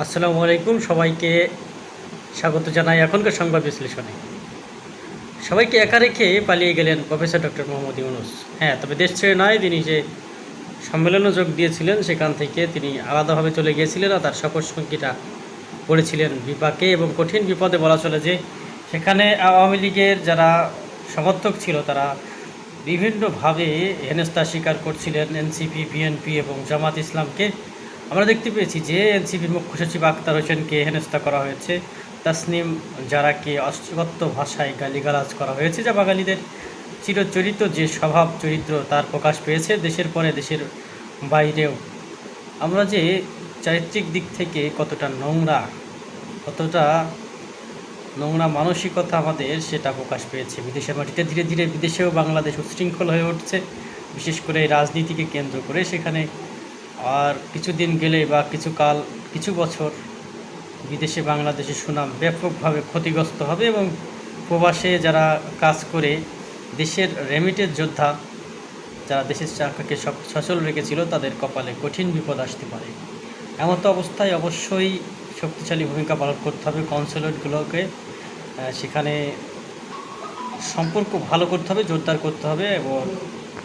আসসালামু আলাইকুম, সবাইকে স্বাগত জানাই এখনকার সংবাদ বিশ্লেষণে। সবাইকে একা রেখে পালিয়ে গেলেন প্রফেসর ডক্টর মোহাম্মদ ইউনূস। হ্যাঁ, তবে দেশ ছেড়ে নয়, তিনি যে সম্মেলনে যোগ দিয়েছিলেন সেখান থেকে তিনি আলাদাভাবে চলে গিয়েছিলেন আর তার শপথ সঙ্গীরা পড়েছিলেন বিপাকে এবং কঠিন বিপদে। বলা চলে যে সেখানে আওয়ামী লীগের যারা সমর্থক ছিল তারা বিভিন্নভাবে হেনস্থা স্বীকার করছিলেন এনসিপি, বিএনপি এবং জামাত ইসলামকে। আমরা দেখতে পেয়েছি যে এনসিপির মুখ্য সচিব আখতার হোসেনকে হেনস্থা করা হয়েছে, তাসনিম জারাকে অশ্লীল ভাষায় গালিগালাজ করা হয়েছে, যা বাঙালিদের চিরচরিত যে স্বভাব চরিত্র তার প্রকাশ পেয়েছে দেশের পরে দেশের বাইরেও। আমরা যে চারিত্রিক দিক থেকে কতটা নোংরা মানসিকতা আমাদের, সেটা প্রকাশ পেয়েছে বিদেশের মাটিতে। ধীরে ধীরে বিদেশেও বাংলাদেশ উচ্ছৃঙ্খল হয়ে উঠছে, বিশেষ করে রাজনীতিকে কেন্দ্র করে। সেখানে আর কিছুদিন গেলে বা কিছু বছর বিদেশে বাংলাদেশের সুনাম ব্যাপকভাবে ক্ষতিগ্রস্ত হবে এবং প্রবাসে যারা কাজ করে দেশের রেমিটেন্স যোদ্ধা, যারা দেশের চাকাকে সচল রেখেছিল, তাদের কপালে কঠিন বিপদ আসতে পারে। এমত অবস্থায় অবশ্যই শক্তিশালী ভূমিকা পালন করতে হবে কনসুলেটগুলোকে। সেখানে সম্পর্ক ভালো করতে হবে, জোরদার করতে হবে এবং